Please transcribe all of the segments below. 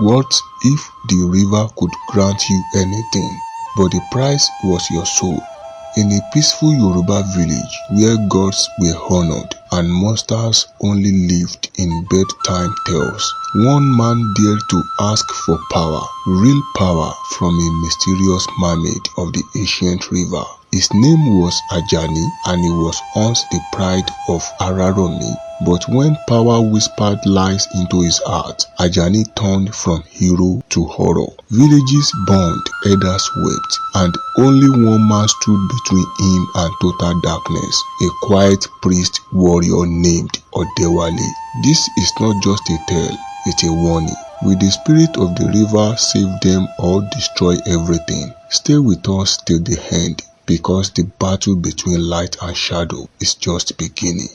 What if the river could grant you anything, but the price was your soul? In a peaceful Yoruba village where gods were honored and monsters only lived in bedtime tales, one man dared to ask for power, real power, from a mysterious mermaid of the ancient river. His name was Ajani, and he was once the pride of Araromi. But when power whispered lies into his heart, Ajani turned from hero to horror. Villages burned, elders wept, and only one man stood between him and total darkness, a quiet priest warrior named Odewale. This is not just a tale, it's a warning. Will the spirit of the river save them or destroy everything? Stay with us till the end, because the battle between light and shadow is just beginning.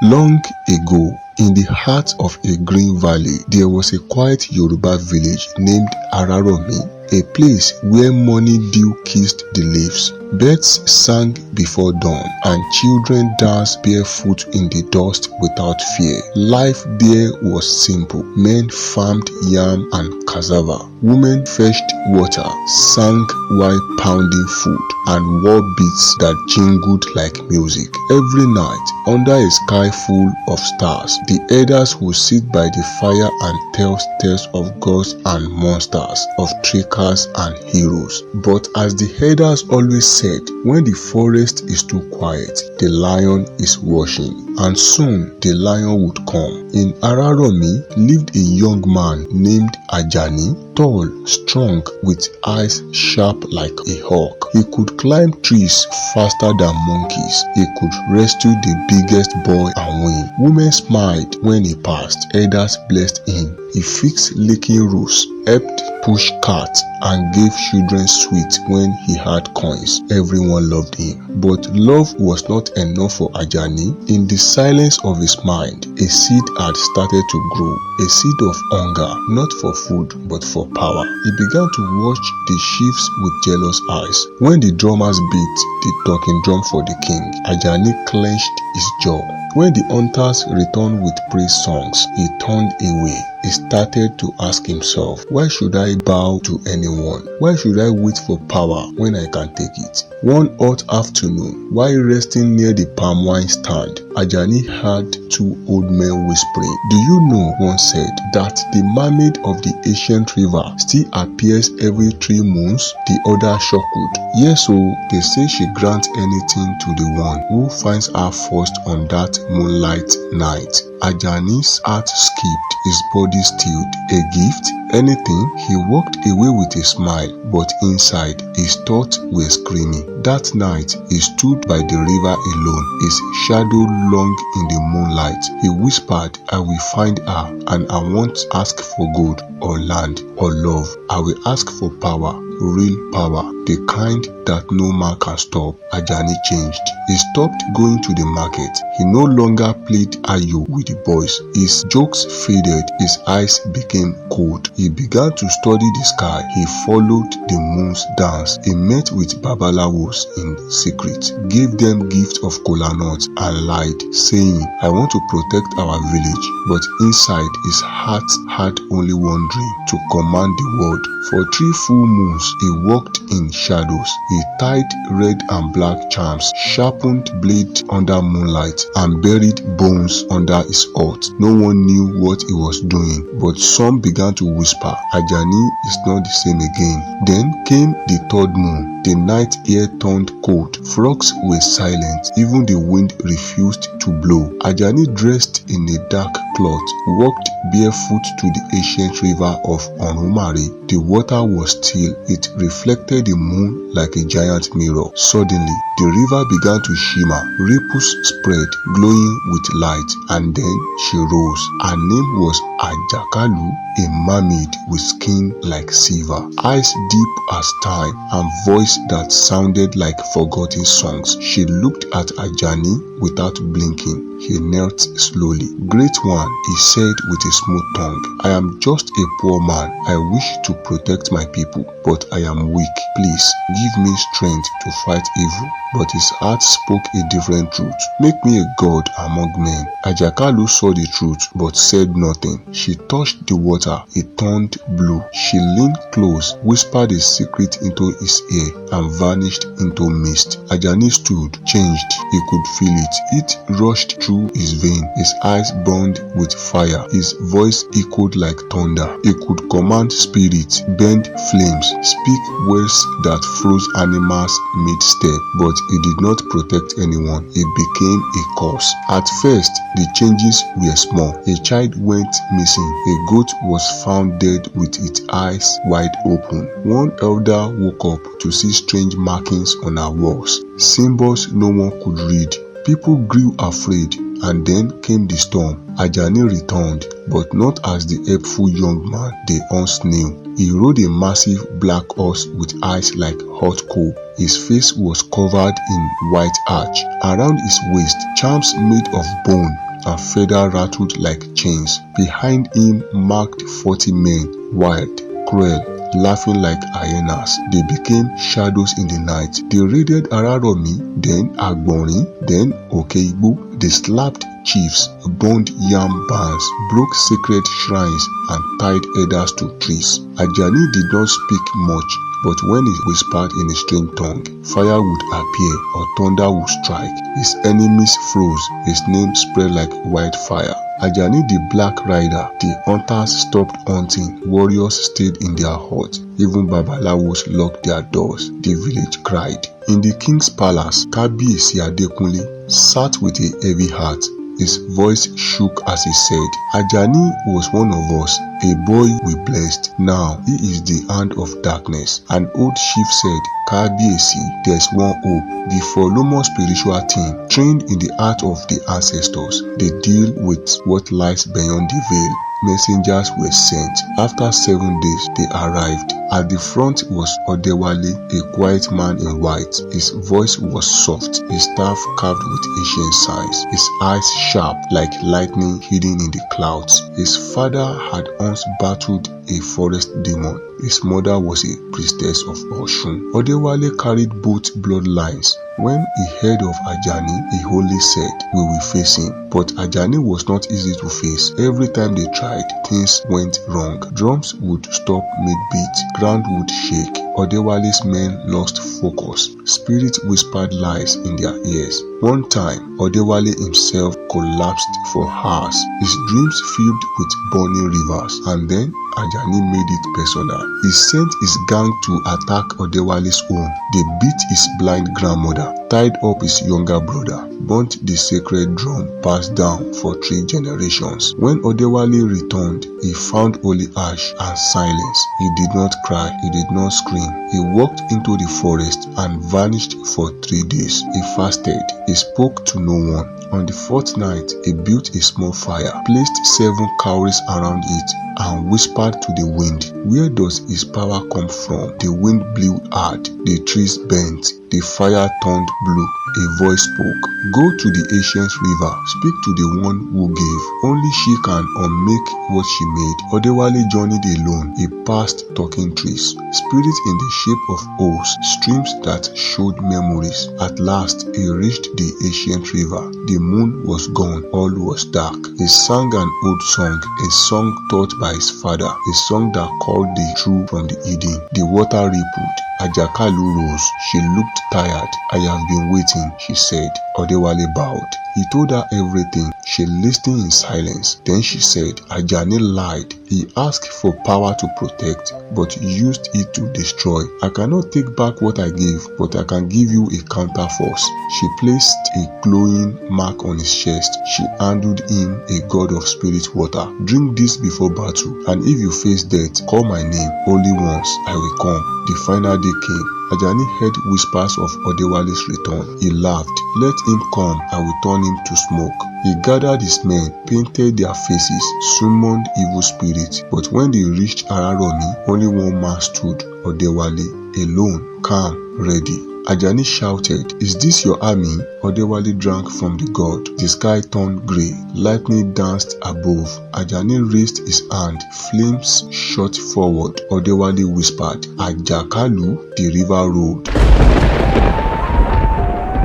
Long ago, in the heart of a green valley, there was a quiet Yoruba village named Araromi, a place where morning dew kissed the leaves. Birds sang before dawn, and children danced barefoot in the dust without fear. Life there was simple. Men farmed yam and cassava. Women fetched water, sang while pounding food, and wore beads that jingled like music. Every night, under a sky full of stars, the elders would sit by the fire and tell tales of gods and monsters, of trickers and heroes. But as the elders always said, when the forest is too quiet, the lion is watching, and soon the lion would come. In Araromi lived a young man named Ajani, tall, strong, with eyes sharp like a hawk. He could climb trees faster than monkeys. He could rescue the biggest boy and win. Women smiled when he passed. Elders blessed him. He fixed leaking roofs, helped push carts, and gave children sweets when he had coins. Everyone loved him. But love was not enough for Ajani. In the silence of his mind, a seed had started to grow. A seed of hunger, not for food, but for power. He began to watch the chiefs with jealous eyes. When the drummers beat the talking drum for the king, Ajani clenched his jaw. When the hunters returned with praise songs, he turned away. He started to ask himself, why should I bow to anyone? Why should I wait for power when I can take it? One hot afternoon, while resting near the palm wine stand, Ajani heard two old men whispering. Do you know, one said, that the mermaid of the ancient river still appears every 3 moons? The other chuckled. Yes, so they say she grants anything to the one who finds her first on that moonlight night. Ajani's heart skipped, his body stilled. A gift? Anything? He walked away with a smile, but inside, his thoughts were screaming. That night, he stood by the river alone, his shadow long in the moonlight. He whispered, I will find her, and I won't ask for gold or land or love. I will ask for power, real power, the kind that no man can stop. Ajani changed. He stopped going to the market. He no longer played ayo with the boys. His jokes faded. His eyes became cold. He began to study the sky. He followed the moon's dance. He met with babalawos in secret, gave them gifts of kola nuts, and lied, saying, I want to protect our village. But inside his heart had only one dream, to command the world. For 3 full moons, he walked in shadows. He tied red and black charms, sharpened blade under moonlight, and buried bones under his hut. No one knew what he was doing, but some began to whisper, Ajani is not the same again. Then came the 3rd moon. The night air turned cold. Frogs were silent. Even the wind refused to blow. Ajani, dressed in a dark cloth, walked barefoot to the ancient river of Onumare. The water was still. It reflected the moon like a giant mirror. Suddenly, the river began to shimmer. Ripples spread, glowing with light, and then she rose. Her name was Ajakalu, a mermaid with skin like silver, eyes deep as time, and voice that sounded like forgotten songs. She looked at Ajani without blinking. He knelt slowly. "Great one," he said with a smooth tongue, "I am just a poor man. I wish to protect my people, but I am weak. Please, give me strength to fight evil." But his heart spoke a different truth. "Make me a god among men." Ajakalu saw the truth but said nothing. She touched the water. It turned blue. She leaned close, whispered a secret into his ear, and vanished into mist. Ajani stood, changed. He could feel it. It rushed through his veins. His eyes burned with fire. His voice echoed like thunder. He could command spirits, bend flames, speak words that froze animals mid-step, but he did not protect anyone. He became a curse. At first, the changes were small. A child went missing. A goat was found dead with its eyes wide open. One elder woke up to see strange markings on her walls, symbols no one could read. People grew afraid, and then came the storm. Ajani returned, but not as the helpful young man they once knew. He rode a massive black horse with eyes like hot coal. His face was covered in white arch. Around his waist, charms made of bone and feather rattled like chains. Behind him marked 40 men, wild, cruel, laughing like hyenas. They became shadows in the night. They raided Araromi, then Agbonrin, then Okeigbo. They slapped chiefs, burned yam barns, broke sacred shrines, and tied elders to trees. Ajani did not speak much, but when he whispered in a strange tongue, fire would appear or thunder would strike. His enemies froze. His name spread like wildfire. Ajani the Black Rider. The hunters stopped hunting. Warriors stayed in their huts. Even Babalawos locked their doors. The village cried. In the king's palace, Kabiyesi Adekunle sat with a heavy heart. His voice shook as he said, "Ajani was one of us, a boy we blessed. Now he is the hand of darkness." An old chief said, "Kabiyesi, there's one hope." The Folomo spiritual team, trained in the art of the ancestors, they deal with what lies beyond the veil. Messengers were sent. After 7 days, they arrived. At the front was Odewale, a quiet man in white. His voice was soft, his staff carved with ancient signs, his eyes sharp like lightning hidden in the clouds. His father had once battled a forest demon. His mother was a priestess of Oshun. Odewale carried both bloodlines. When he heard of Ajani, he only said, "We will face him." But Ajani was not easy to face. Every time they tried, things went wrong. Drums would stop mid-beat, ground would shake. Odewale's men lost focus. Spirits whispered lies in their ears. One time, Odewale himself collapsed for hours. His dreams filled with burning rivers, and then Ajani made it personal. He sent his gang to attack Odewale's home. They beat his blind grandmother, tied up his younger brother, burnt the sacred drum passed down for 3 generations. When Odewale returned, he found only ash and silence. He did not cry, he did not scream. He walked into the forest and vanished for 3 days. He fasted. He spoke to no one. On the 4th night, he built a small fire, placed 7 cowries around it, and whispered to the wind. Where does his power come from? The wind blew hard. The trees bent. The fire turned blue. A voice spoke. "Go to the ancient river. Speak to the one who gave. Only she can unmake what she made." Odewale journeyed alone. He passed talking trees, spirits in the shape of owls, streams that showed memories. At last, he reached the ancient river. The moon was gone. All was dark. He sang an old song, a song taught by his father, a song that called the true from the hidden. The water rippled. Ajakalu rose. She looked tired. "I have been waiting," she said. Odewale bowed. He told her everything. She listened in silence. Then she said, "Ajani lied. He asked for power to protect, but used it to destroy. I cannot take back what I gave, but I can give you a counter force." She placed a glowing mark on his chest. She handed him a god of spirit water. "Drink this before battle, and if you face death, call my name. Only once I will come." The final day came. Ajani heard whispers of Odewale's return. He laughed. "Let him come, I will turn him to smoke." He gathered his men, painted their faces, summoned evil spirits. But when they reached Araromi, only one man stood, Odewale, alone, calm, ready. Ajani shouted, "Is this your army?" Odewale drank from the god. The sky turned grey. Lightning danced above. Ajani raised his hand. Flames shot forward. Odewale whispered, "Ajakalu, the river road."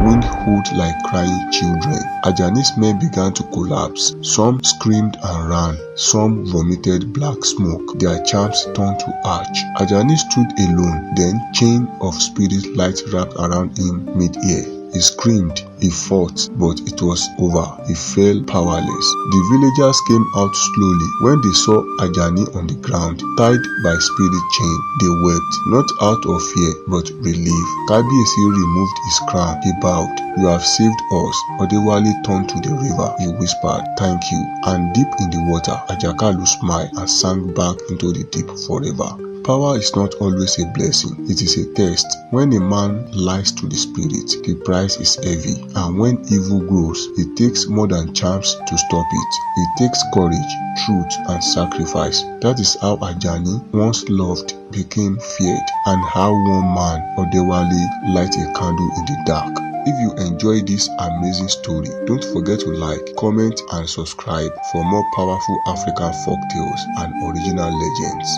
Wind howled like crying children. Ajani's men began to collapse. Some screamed and ran. Some vomited black smoke. Their charms turned to ash. Ajani stood alone. Then chain of spirit light wrapped around him mid-air. He screamed, he fought, but it was over. He fell powerless. The villagers came out slowly. When they saw Ajani on the ground, tied by spirit chain, they wept, not out of fear, but relief. Kabiyesi removed his crown. He bowed. "You have saved us." Odewale turned to the river. He whispered, "Thank you." And deep in the water, Ajakalu smiled and sank back into the deep forever. Power is not always a blessing, it is a test. When a man lies to the spirit, the price is heavy. And when evil grows, it takes more than charms to stop it. It takes courage, truth, and sacrifice. That is how Ajani, once loved, became feared, and how one man, Odewale, light a candle in the dark. If you enjoy this amazing story, don't forget to like, comment, and subscribe for more powerful African folktales and original legends.